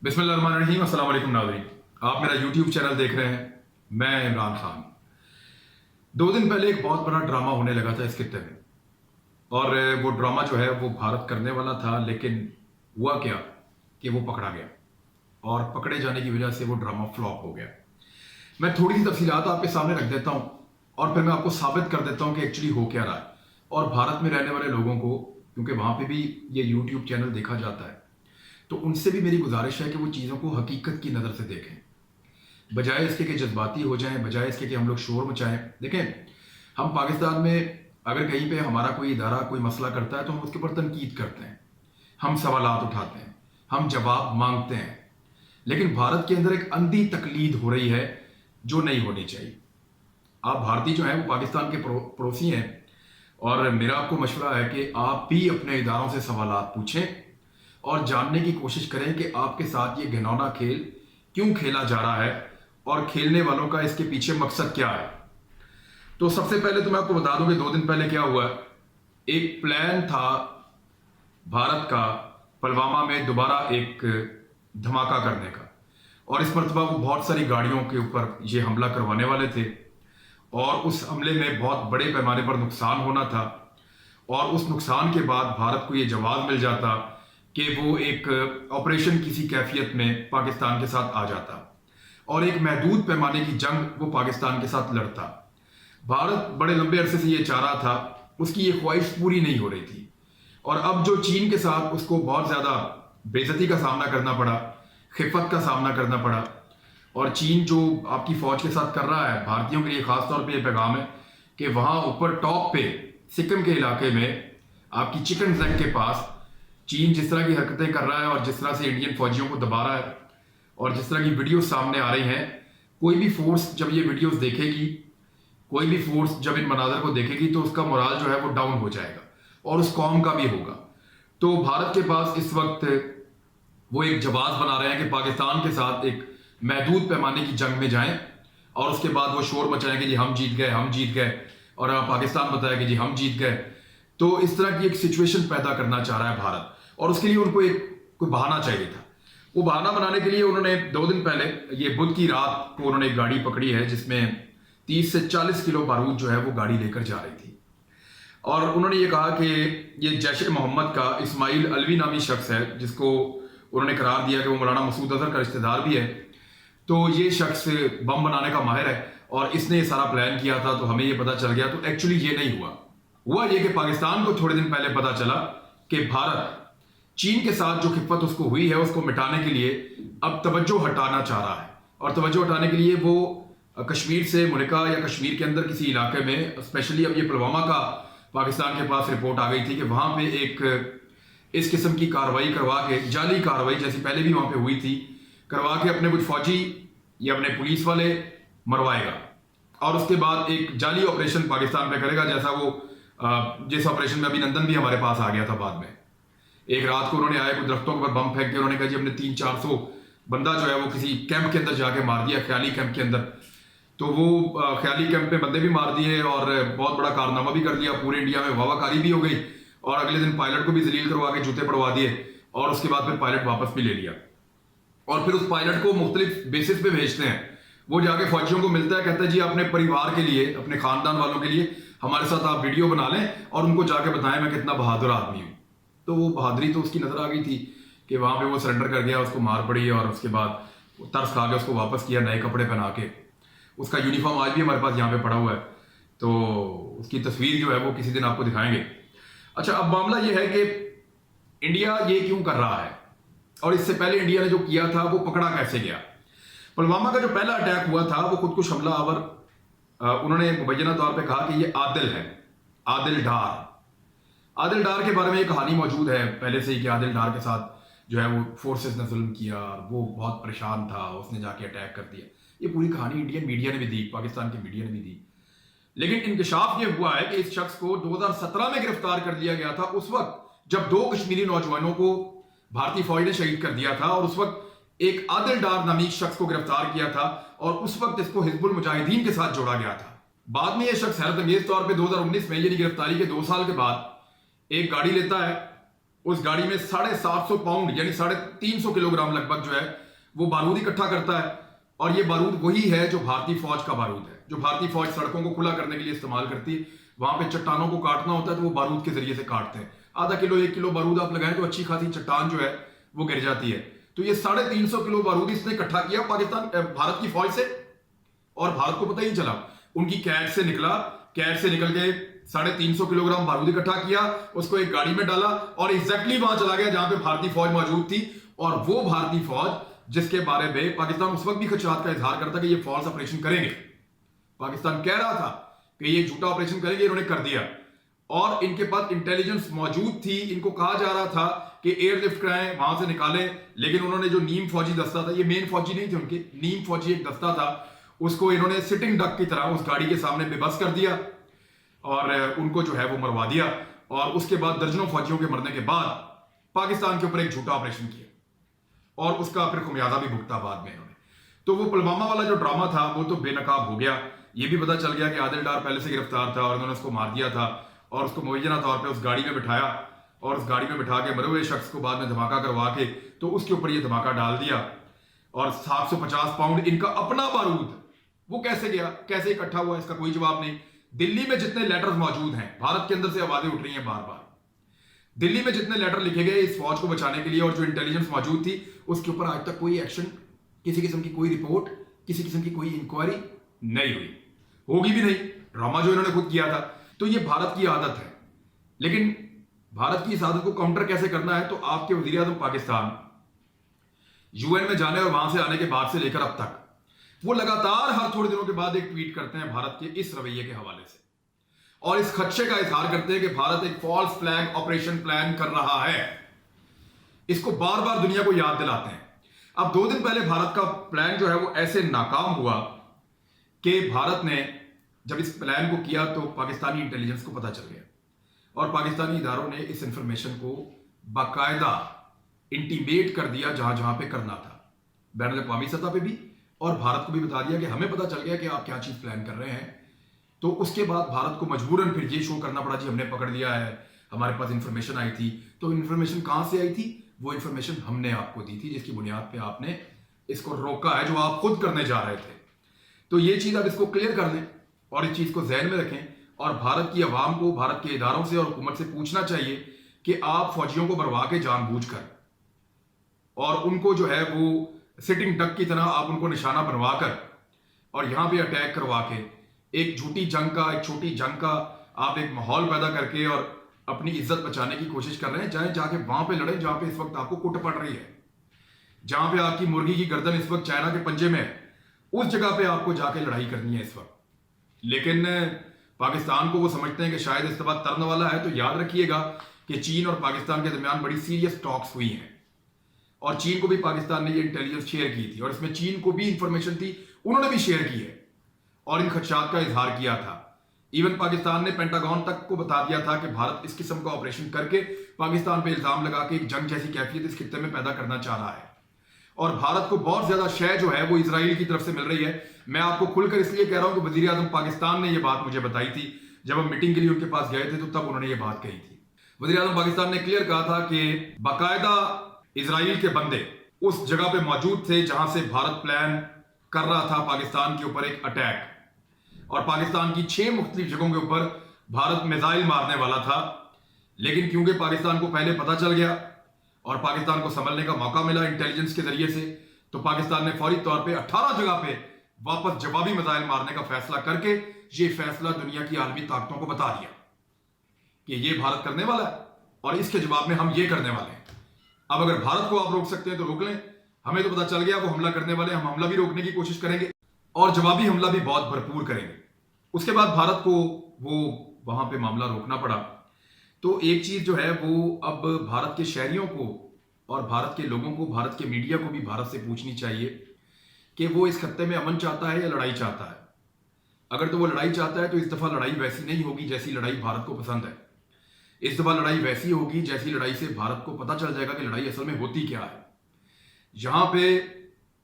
बिस्मिल्लाहिर्रहमानिर्रहीम। अस्सलाम वालेकुम नाज़रीन, आप मेरा यूट्यूब चैनल देख रहे हैं। मैं इमरान खान। 2 दिन पहले एक बहुत बड़ा ड्रामा होने लगा था इस खित्ते में, और वो ड्रामा जो है वो भारत करने वाला था, लेकिन हुआ क्या कि वो पकड़ा गया, और पकड़े जाने की वजह से वो ड्रामा फ्लॉप हो गया। मैं थोड़ी सी तफसीलात आपके सामने रख देता हूँ, और फिर मैं आपको साबित कर देता हूँ कि एक्चुअली हो क्या रहा है। और भारत में रहने वाले लोगों को, क्योंकि वहाँ पे भी ये यूट्यूब चैनल देखा जाता है, तो उनसे भी मेरी गुजारिश है कि वो चीज़ों को हकीकत की नज़र से देखें, बजाय इसके कि जज्बाती हो जाएं, बजाय इसके कि हम लोग शोर मचाएं। देखें, हम पाकिस्तान में अगर कहीं पे हमारा कोई इदारा कोई मसला करता है तो हम उसके ऊपर तनकीद करते हैं, हम सवालात उठाते हैं, हम जवाब मांगते हैं। लेकिन भारत के अंदर एक अंधी तकलीद हो रही है जो नहीं होनी चाहिए। आप भारतीय जो हैं वो पाकिस्तान के पड़ोसी हैं, और मेरा आपको मशवरा है कि आप भी अपने इदारों से सवालात पूछें और जानने की कोशिश करें कि आपके साथ ये घिनौना खेल क्यों खेला जा रहा है, और खेलने वालों का इसके पीछे मकसद क्या है। तो सबसे पहले तो मैं आपको बता दूं कि 2 दिन पहले क्या हुआ। एक प्लान था भारत का पुलवामा में दोबारा एक धमाका करने का, और इस मरतबा वो बहुत सारी गाड़ियों के ऊपर ये हमला करवाने वाले थे, और उस हमले में बहुत बड़े पैमाने पर नुकसान होना था। और उस नुकसान के बाद भारत को ये जवाब मिल जाता कि वो एक ऑपरेशन किसी कैफियत में पाकिस्तान के साथ आ जाता, और एक महदूद पैमाने की जंग वो पाकिस्तान के साथ लड़ता। भारत बड़े लंबे अरसे से ये चाह रहा था, उसकी ये ख्वाहिश पूरी नहीं हो रही थी, और अब जो चीन के साथ उसको बहुत ज़्यादा बेइज्जती का सामना करना पड़ा, खिफत का सामना करना पड़ा, और चीन जो आपकी फ़ौज के साथ कर रहा है, भारतीयों के लिए ख़ास तौर पे ये पैगाम है कि वहाँ ऊपर टॉप पे सिक्किम के इलाके में आपकी चिकन जंग के पास चीन जिस तरह की हरकतें कर रहा है, और जिस तरह से इंडियन फौजियों को दबा रहा है, और जिस तरह की वीडियोस सामने आ रही हैं, कोई भी फोर्स जब ये वीडियोस देखेगी, कोई भी फोर्स जब इन मनाजर को देखेगी, तो उसका मोराल जो है वो डाउन हो जाएगा, और उस कौम का भी होगा। तो भारत के पास इस वक्त वो एक जवाब बना रहे हैं कि पाकिस्तान के साथ एक महदूद पैमाने की जंग में जाएं, और उसके बाद वो शोर मचाएं कि जी हम जीत गए, हम जीत गए, और पाकिस्तान बताया कि जी हम जीत गए। तो इस तरह की एक सिचुएशन पैदा करना चाह रहा है भारत, और उसके लिए उनको एक कोई बहाना चाहिए था। वो बहाना बनाने के लिए उन्होंने 2 दिन पहले, ये बुध की रात को, उन्होंने एक गाड़ी पकड़ी है जिसमें 30 से 40 किलो बारूद जो है वो गाड़ी लेकर जा रही थी, और उन्होंने ये कहा कि ये जैश मोहम्मद का इस्माइल अलवी नामी शख्स है, जिसको उन्होंने करार दिया कि वो मौलाना मसूद अजहर का रिश्तेदार भी है। तो ये शख्स बम बनाने का माहिर है, और इसने ये सारा प्लान किया था, तो हमें ये पता चल गया। तो एक्चुअली ये नहीं हुआ ये कि पाकिस्तान को थोड़े दिन पहले पता चला कि भारत चीन के साथ जो खिफत उसको हुई है उसको मिटाने के लिए अब तवज्जो हटाना चाह रहा है, और तवज्जो हटाने के लिए वो कश्मीर से मुल्का या कश्मीर के अंदर किसी इलाके में, स्पेशली अब ये पुलवामा का पाकिस्तान के पास रिपोर्ट आ गई थी कि वहां पे एक इस किस्म की कार्रवाई करवा के, जाली कार्रवाई जैसी पहले भी वहां पे हुई थी, करवा के अपने कुछ फौजी या अपने पुलिस वाले मरवाएगा, और उसके बाद एक जाली ऑपरेशन पाकिस्तान पे करेगा, जैसा वो जिस ऑपरेशन में अभिनंदन भी हमारे पास आ गया था बाद में। एक रात को उन्होंने आए कुछ दरख्तों के ऊपर बम फेंक के, उन्होंने कहा जी हमने 300-400 बंदा जो है वो किसी कैंप के अंदर जाके मार दिया, ख्याली कैंप के अंदर। तो वो ख्याली कैंप में बंदे भी मार दिए, और बहुत बड़ा कारनामा भी कर दिया, पूरे इंडिया में वाहवाकारी भी हो गई, और अगले दिन पायलट को भी जलील करवा के जूते पड़वा दिए, और उसके बाद फिर पायलट वापस भी ले लिया, और फिर उस पायलट को मुख्तलिफ बेसिस पे भेजते हैं। वो जाके फौजियों को मिलता है, कहता है जी अपने परिवार के लिए, अपने खानदान वालों के लिए हमारे साथ आप वीडियो बना लें, और उनको जाके बताएं मैं कितना बहादुर आदमी हूँ। तो वो बहादुरी तो उसकी नजर आ गई थी कि वहां पे वो सरेंडर कर गया, उसको मार पड़ी, और उसके बाद तरस खा के उसको वापस किया नए कपड़े पहना के। उसका यूनिफॉर्म आज भी हमारे पास यहाँ पे पड़ा हुआ है, तो उसकी तस्वीर जो है वो किसी दिन आपको दिखाएंगे। अच्छा, अब मामला ये है कि इंडिया ये क्यों कर रहा है, और इससे पहले इंडिया ने जो किया था वो पकड़ा कैसे गया। पुलवामा का जो पहला अटैक हुआ था वो खुदकुश हमला आवर, उन्होंने मुबैना तौर पर कहा कि ये आदिल है, आदिल डार। आदिल डार के बारे में एक कहानी मौजूद है पहले से ही कि आदिल डार के साथ जो है वो फोर्सेस ने जुल्म किया, वो बहुत परेशान था, उसने जाके अटैक कर दिया। ये पूरी कहानी इंडियन मीडिया ने भी दी, पाकिस्तान के मीडिया ने भी दी। लेकिन इंकशाफ ये हुआ है कि इस शख्स को 2017 में गिरफ्तार कर लिया गया था, उस वक्त जब 2 कश्मीरी नौजवानों को भारतीय फौज ने शहीद कर दिया था, और उस वक्त एक आदिल डार नामी शख्स को गिरफ्तार किया था, और उस वक्त इसको हिजबुल मुजाहिदीन के साथ जोड़ा गया था। बाद में यह शख्स हैरत अंगेज तौर पर 2019 में यानी गिरफ्तारी के 2 साल के बाद एक गाड़ी लेता है, उस गाड़ी में 750 पाउंड यानी 350 किलोग्राम लगभग जो है वो बारूद इकट्ठा करता है। और ये बारूद वही है जो भारतीय फौज का बारूद है, जो भारतीय फौज सड़कों को खुला करने के लिए इस्तेमाल करती है। वहां पे चट्टानों को काटना होता है तो वो बारूद के जरिए से काटते हैं। आधा किलो 1 किलो बारूद आप लगाएं तो अच्छी खासी चट्टान जो है वो गिर जाती है। तो ये 350 किलो बारूद इसने इकट्ठा किया भारत की फौज से, और भारत को पता ही चला। उनकी कैट से निकला, कैट से निकल के 350 किलोग्राम बारूद इकट्ठा किया, उसको एक गाड़ी में डाला और एग्जैक्टली वहां चला गया जहां पे भारतीय फौज मौजूद थी। और वो भारतीय फौज जिसके बारे में पाकिस्तान उस वक्त भी खदशात का इजहार करता कि ये फॉल्स ऑपरेशन करेंगे, पाकिस्तान कह रहा था कि ये झूठा ऑपरेशन करेंगे, इन्होंने कर दिया। और इनके पास इंटेलिजेंस मौजूद थी, इनको कहा जा रहा था कि एयरलिफ्ट कराएं, वहां से निकालें, लेकिन उन्होंने जो नीम फौजी दस्ता था, ये मेन फौजी नहीं थे उनके, नीम फौजी एक दस्ता था, उसको इन्होंने सिटिंग डक की तरह उस गाड़ी के सामने बेबस कर दिया और उनको जो है वो मरवा दिया। और उसके बाद दर्जनों फौजियों के मरने के बाद पाकिस्तान के ऊपर एक झूठा ऑपरेशन किया और उसका फिर खुमियाजा भी भुगता बाद में इन्होंने। तो वो पुलवामा वाला जो ड्रामा था वो तो बेनकाब हो गया। ये भी पता चल गया कि आदिल डार पहले से गिरफ्तार था और उन्होंने उसको मार दिया था और उसको मुबैना तौर पे उस गाड़ी में बिठाया और उस गाड़ी में बिठा के मरे हुए शख्स को बाद में धमाका करवा के तो उसके ऊपर ये धमाका डाल दिया। और 750 पाउंड इनका अपना बारूद वो कैसे गया, कैसे इकट्ठा हुआ, इसका कोई जवाब नहीं। दिल्ली में जितने लेटर्स मौजूद हैं, भारत के अंदर से आवाजें उठ रही हैं बार बार, दिल्ली में जितने लेटर लिखे गए इस फौज को बचाने के लिए और जो इंटेलिजेंस मौजूद थी उसके ऊपर आज तक कोई एक्शन, किसी किस्म की कोई रिपोर्ट, किसी किस्म की कोई इंक्वायरी नहीं हुई, होगी भी नहीं। ड्रामा जो इन्होंने खुद किया था। तो ये भारत की आदत है। लेकिन भारत की इस आदत को काउंटर कैसे करना है, तो आपके वजीर आजम पाकिस्तान यूएन में जाने और वहां से आने के बाद से लेकर अब तक वो लगातार हर थोड़े दिनों के बाद एक ट्वीट करते हैं भारत के इस रवैये के हवाले से और इस खदशे का इजहार करते हैं कि भारत एक फॉल्स फ्लैग ऑपरेशन प्लान कर रहा है। इसको बार बार दुनिया को याद दिलाते हैं। अब 2 दिन पहले भारत का प्लान जो है वो ऐसे नाकाम हुआ कि भारत ने जब इस प्लान को किया तो पाकिस्तानी इंटेलिजेंस को पता चल गया और पाकिस्तानी इदारों ने इस इंफॉर्मेशन को बाकायदा इंटीमेट कर दिया जहां जहां पे करना था, बैनुल अक़वामी सतह पे भी, और भारत को भी बता दिया कि हमें पता चल गया कि आप क्या चीज प्लान कर रहे हैं। तो उसके बाद भारत को मजबूरन फिर ये शो करना पड़ा जी हमने पकड़ लिया है, हमारे पास इंफॉर्मेशन आई थी। तो इंफॉर्मेशन कहां से आई थी? वो इंफॉर्मेशन हमने आपको दी थी जिसकी बुनियाद पे आपने इसको रोका है जो आप खुद करने जा रहे थे। तो ये चीज अब इसको क्लियर कर लें और इस चीज को जहन में रखें और भारत की आवाम को, भारत के इदारों से और हुकूमत से पूछना चाहिए कि आप फौजियों को मरवा के जानबूझकर और उनको जो है वो सिटिंग डक की तरह आप उनको निशाना बनवाकर और यहां पे अटैक करवा के एक झूठी जंग का, एक छोटी जंग का आप एक माहौल पैदा करके और अपनी इज्जत बचाने की कोशिश कर रहे हैं। चाहे जाके वहां पे लड़े जहां पे इस वक्त आपको कुट पड़ रही है, जहां पे आपकी मुर्गी की गर्दन इस वक्त चाइना के पंजे में है, उस जगह पे आपको जाके लड़ाई करनी है इस वक्त। लेकिन पाकिस्तान को वो समझते हैं कि शायद इस दफा तरन वाला है। तो याद रखिएगा कि चीन और पाकिस्तान के दरमियान बड़ी सीरियस टॉक्स हुई हैं और चीन को भी पाकिस्तान ने ये इंटेलिजेंस शेयर की थी और इसमें चीन को भी इंफॉर्मेशन थी, उन्होंने भी शेयर की है और इन खदशात का इजहार किया था। इवन पाकिस्तान ने पेंटागन तक को बता दिया था कि भारत इस किस्म का ऑपरेशन करके पाकिस्तान पे इल्जाम लगा के एक जंग जैसी कैफियत इस खित्ते में पैदा करना चाह रहा है। और भारत को बहुत ज्यादा शय जो है वो इजराइल की तरफ से मिल रही है। मैं आपको खुलकर इसलिए कह रहा हूं कि वजीर आजम पाकिस्तान ने यह बात मुझे बताई थी जब हम मीटिंग के लिए उनके पास गए थे, तो तब उन्होंने ये बात कही थी। वजीर आजम पाकिस्तान ने क्लियर कहा था कि बाकायदा इजराइल के बंदे उस जगह पे मौजूद थे जहां से भारत प्लान कर रहा था पाकिस्तान के ऊपर एक अटैक, और पाकिस्तान की 6 मुख्तलिफ जगहों के ऊपर भारत मिसाइल मारने वाला था। लेकिन क्योंकि पाकिस्तान को पहले पता चल गया और पाकिस्तान को संभलने का मौका मिला इंटेलिजेंस के जरिए से, तो पाकिस्तान ने फौरी तौर पे 18 जगह पे वापस जवाबी मिसाइल मारने का फैसला करके ये फैसला दुनिया की आलमी ताकतों को बता दिया कि ये भारत करने वाला है और इसके जवाब में हम ये करने वाले हैं। अब अगर भारत को आप रोक सकते हैं तो रोक लें, हमें तो पता चल गया वो हमला करने वाले, हम हमला भी रोकने की कोशिश करेंगे और जवाबी हमला भी बहुत भरपूर करेंगे। उसके बाद भारत को वो वहां पे मामला रोकना पड़ा। तो एक चीज जो है वो अब भारत के शहरियों को और भारत के लोगों को, भारत के मीडिया को भी भारत से पूछनी चाहिए कि वो इस खत्ते में अमन चाहता है या लड़ाई चाहता है। अगर तो वो लड़ाई चाहता है तो इस दफा लड़ाई वैसी नहीं होगी जैसी लड़ाई भारत को पसंद है। इस दफा लड़ाई वैसी होगी जैसी लड़ाई से भारत को पता चल जाएगा कि लड़ाई असल में होती क्या है। यहां पे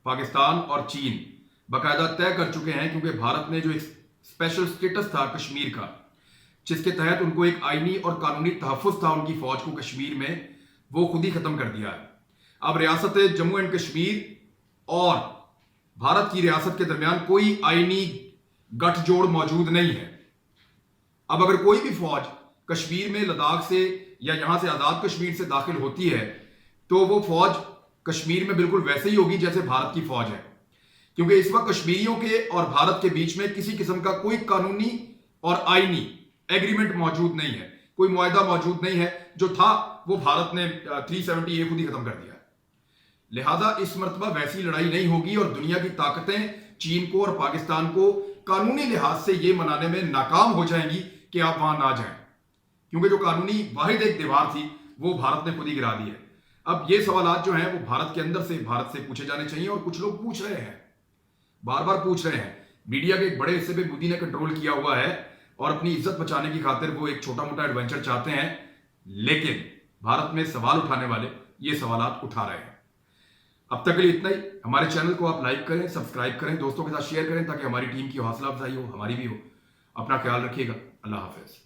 पाकिस्तान और चीन बाकायदा तय कर चुके हैं, क्योंकि भारत ने जो एक स्पेशल स्टेटस था कश्मीर का, जिसके तहत उनको एक आईनी और कानूनी तहफ्फुज़ था उनकी फौज को कश्मीर में वो खुद ही खत्म कर दिया है। अब रियासत जम्मू एंड कश्मीर और भारत की रियासत के दरमियान कोई आईनी गठजोड़ मौजूद नहीं है। अब अगर कोई भी फौज कश्मीर में लद्दाख से या यहां से आजाद कश्मीर से दाखिल होती है तो वो फौज कश्मीर में बिल्कुल वैसे ही होगी जैसे भारत की फौज है, क्योंकि इस वक्त कश्मीरियों के और भारत के बीच में किसी किस्म का कोई कानूनी और आईनी एग्रीमेंट मौजूद नहीं है, कोई मुआहदा मौजूद नहीं है। जो था वो भारत ने 370A खुद ही खत्म कर दिया। लिहाजा इस मरतबा वैसी लड़ाई नहीं होगी और दुनिया की ताकतें चीन को और पाकिस्तान को कानूनी लिहाज से यह मनाने में नाकाम हो जाएंगी कि आप वहां ना जाएं, क्योंकि जो कानूनी वाहिद एक दीवार थी वो भारत ने खुद ही गिरा दी है। अब ये सवालात जो हैं वो भारत के अंदर से भारत से पूछे जाने चाहिए और कुछ लोग पूछ रहे हैं, बार बार पूछ रहे हैं। मीडिया के एक बड़े हिस्से पे मोदी ने कंट्रोल किया हुआ है और अपनी इज्जत बचाने की खातिर वो एक छोटा मोटा एडवेंचर चाहते हैं, लेकिन भारत में सवाल उठाने वाले ये सवालात उठा रहे हैं। अब तक के लिए इतना ही। हमारे चैनल को आप लाइक करें, सब्सक्राइब करें, दोस्तों के साथ शेयर करें ताकि हमारी टीम की हौसला अफजाई हो, हमारी भी हो। अपना ख्याल रखिएगा। अल्लाह हाफिज।